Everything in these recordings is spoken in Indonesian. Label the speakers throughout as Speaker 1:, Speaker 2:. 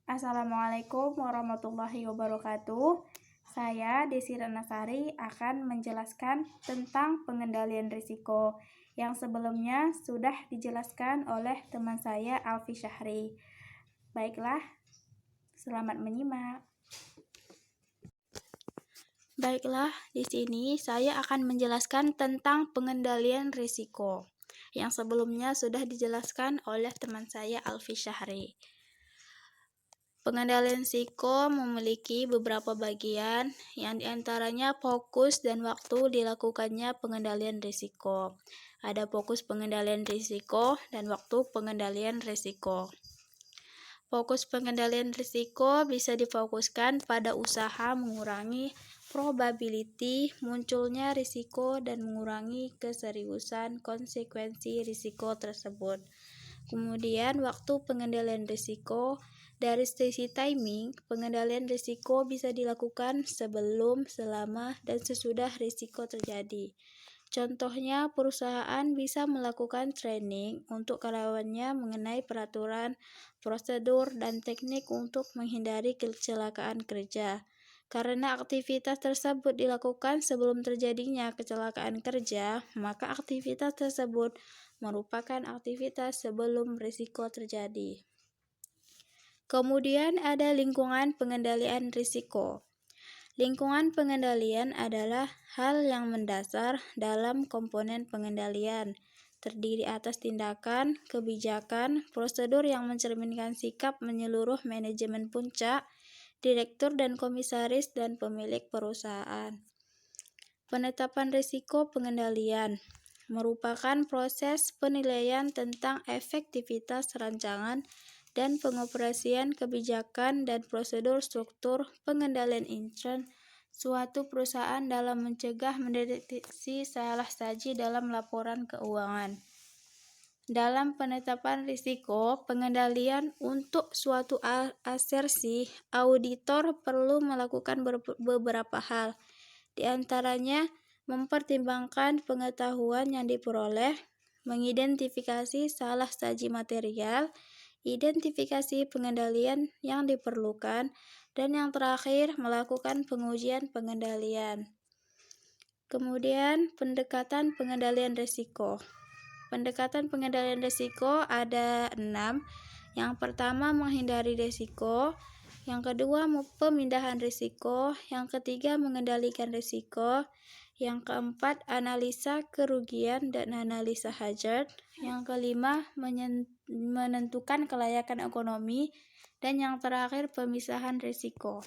Speaker 1: Assalamualaikum warahmatullahi wabarakatuh. Saya Desi Renasari akan menjelaskan tentang pengendalian risiko yang sebelumnya sudah dijelaskan oleh teman saya Alfi Syahri. Baiklah, selamat menyimak. Baiklah, di sini saya akan menjelaskan tentang pengendalian risiko yang sebelumnya sudah dijelaskan oleh teman saya Alfi Syahri. Pengendalian risiko memiliki beberapa bagian, yang diantaranya fokus dan waktu dilakukannya pengendalian risiko. Ada fokus pengendalian risiko dan waktu pengendalian risiko. Fokus pengendalian risiko bisa difokuskan pada usaha mengurangi probability munculnya risiko dan mengurangi keseriusan konsekuensi risiko tersebut. Kemudian waktu pengendalian risiko. Dari sisi timing, pengendalian risiko bisa dilakukan sebelum, selama, dan sesudah risiko terjadi. Contohnya, perusahaan bisa melakukan training untuk karyawannya mengenai peraturan, prosedur, dan teknik untuk menghindari kecelakaan kerja. Karena aktivitas tersebut dilakukan sebelum terjadinya kecelakaan kerja, maka aktivitas tersebut merupakan aktivitas sebelum risiko terjadi. Kemudian ada lingkungan pengendalian risiko. Lingkungan pengendalian adalah hal yang mendasar dalam komponen pengendalian, terdiri atas tindakan, kebijakan, prosedur yang mencerminkan sikap menyeluruh manajemen puncak, direktur dan komisaris dan pemilik perusahaan. Penetapan risiko pengendalian merupakan proses penilaian tentang efektivitas rancangan dan pengoperasian kebijakan dan prosedur struktur pengendalian intern suatu perusahaan dalam mencegah mendeteksi salah saji dalam laporan keuangan. Dalam penetapan risiko pengendalian untuk suatu asersi, auditor perlu melakukan beberapa hal. Di antaranya, mempertimbangkan pengetahuan yang diperoleh, mengidentifikasi salah saji material, identifikasi pengendalian yang diperlukan, dan yang terakhir melakukan pengujian pengendalian. Kemudian pendekatan pengendalian risiko. Pendekatan pengendalian risiko ada 6. Yang pertama menghindari risiko, yang kedua pemindahan risiko, yang ketiga mengendalikan risiko, yang keempat analisa kerugian dan analisa hazard, yang kelima menentukan kelayakan ekonomi, dan yang terakhir pemisahan risiko.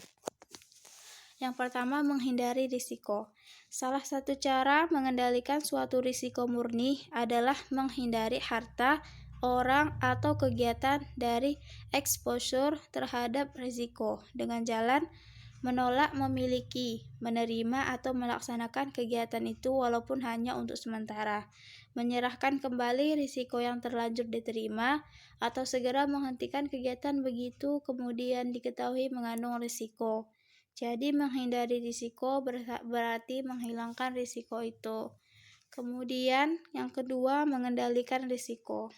Speaker 1: Yang pertama menghindari risiko. Salah satu cara mengendalikan suatu risiko murni adalah menghindari harta, orang, atau kegiatan dari exposure terhadap risiko dengan jalan menolak memiliki, menerima atau melaksanakan kegiatan itu walaupun hanya untuk sementara, menyerahkan kembali risiko yang terlanjur diterima, atau segera menghentikan kegiatan begitu kemudian diketahui mengandung risiko. Jadi menghindari risiko berarti menghilangkan risiko itu. Kemudian yang kedua mengendalikan risiko.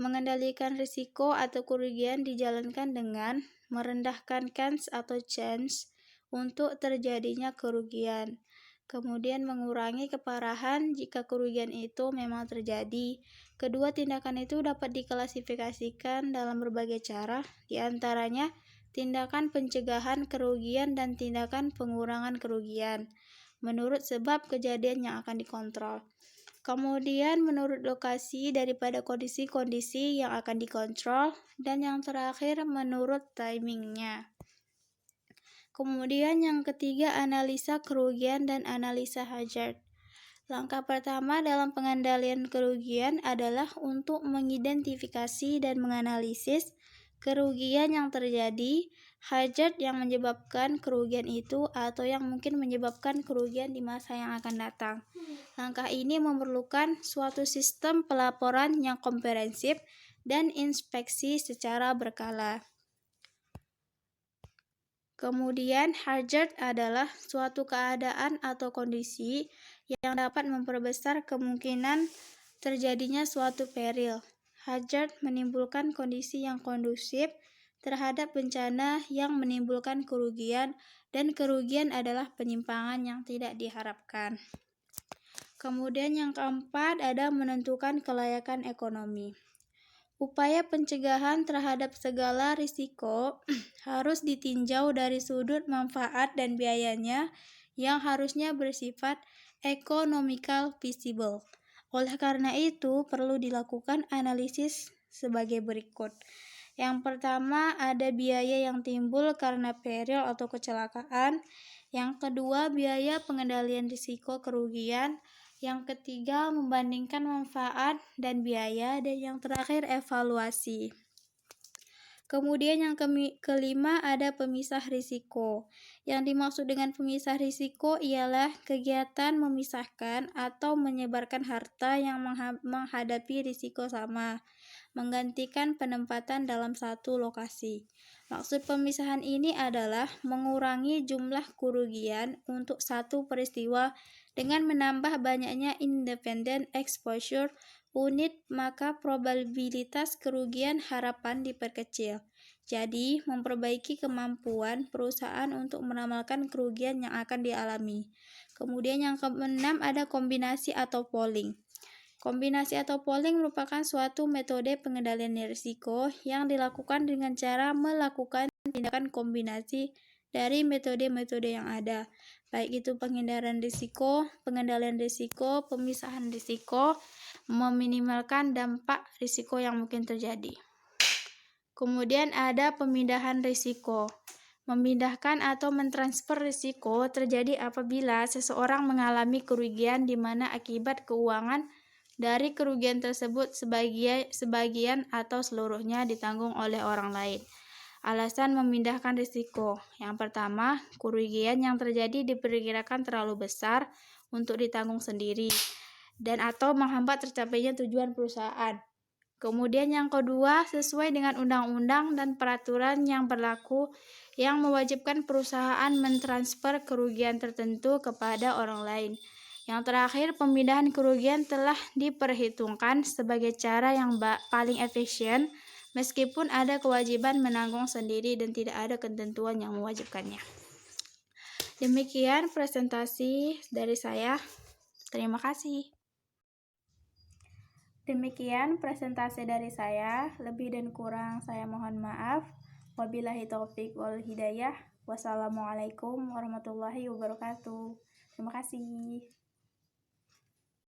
Speaker 1: Mengendalikan risiko atau kerugian dijalankan dengan merendahkan chance untuk terjadinya kerugian. Kemudian mengurangi keparahan jika kerugian itu memang terjadi. Kedua tindakan itu dapat diklasifikasikan dalam berbagai cara, di antaranya tindakan pencegahan kerugian dan tindakan pengurangan kerugian, menurut sebab kejadian yang akan dikontrol. Kemudian menurut lokasi daripada kondisi-kondisi yang akan dikontrol, dan yang terakhir menurut timingnya. Kemudian yang ketiga analisa kerugian dan analisa hazard. Langkah pertama dalam pengendalian kerugian adalah untuk mengidentifikasi dan menganalisis kerugian yang terjadi, hazard yang menyebabkan kerugian itu atau yang mungkin menyebabkan kerugian di masa yang akan datang. Langkah ini memerlukan suatu sistem pelaporan yang komprehensif dan inspeksi secara berkala. Kemudian hazard adalah suatu keadaan atau kondisi yang dapat memperbesar kemungkinan terjadinya suatu peril. Hazard menimbulkan kondisi yang kondusif terhadap bencana yang menimbulkan kerugian, dan kerugian adalah penyimpangan yang tidak diharapkan. Kemudian yang keempat ada menentukan kelayakan ekonomi. Upaya pencegahan terhadap segala risiko harus ditinjau dari sudut manfaat dan biayanya yang harusnya bersifat economical feasible. Oleh karena itu, perlu dilakukan analisis sebagai berikut. Yang pertama, ada biaya yang timbul karena peril atau kecelakaan. Yang kedua, biaya pengendalian risiko kerugian. Yang ketiga, membandingkan manfaat dan biaya. Dan yang terakhir, evaluasi. Kemudian yang kelima ada pemisah risiko. Yang dimaksud dengan pemisah risiko ialah kegiatan memisahkan atau menyebarkan harta yang menghadapi risiko sama, menggantikan penempatan dalam satu lokasi. Maksud pemisahan ini adalah mengurangi jumlah kerugian untuk satu peristiwa dengan menambah banyaknya independent exposure unit, maka probabilitas kerugian harapan diperkecil. Jadi, memperbaiki kemampuan perusahaan untuk meramalkan kerugian yang akan dialami. Kemudian yang keenam ada kombinasi atau pooling. Kombinasi atau pooling merupakan suatu metode pengendalian risiko yang dilakukan dengan cara melakukan tindakan kombinasi dari metode-metode yang ada, baik itu pengendalian risiko, pemisahan risiko, meminimalkan dampak risiko yang mungkin terjadi. Kemudian ada pemindahan risiko. Memindahkan atau mentransfer risiko terjadi apabila seseorang mengalami kerugian di mana akibat keuangan dari kerugian tersebut sebagian atau seluruhnya ditanggung oleh orang lain. Alasan memindahkan risiko. Yang pertama, kerugian yang terjadi diperkirakan terlalu besar untuk ditanggung sendiri dan atau menghambat tercapainya tujuan perusahaan. Kemudian yang kedua, sesuai dengan undang-undang dan peraturan yang berlaku yang mewajibkan perusahaan mentransfer kerugian tertentu kepada orang lain. Yang terakhir, pemindahan kerugian telah diperhitungkan sebagai cara yang paling efisien meskipun ada kewajiban menanggung sendiri dan tidak ada ketentuan yang mewajibkannya. Demikian presentasi dari saya. Terima kasih. Demikian presentasi dari saya. Lebih dan kurang saya mohon maaf. Wabillahi taufik wal hidayah. Wassalamualaikum warahmatullahi wabarakatuh. Terima kasih.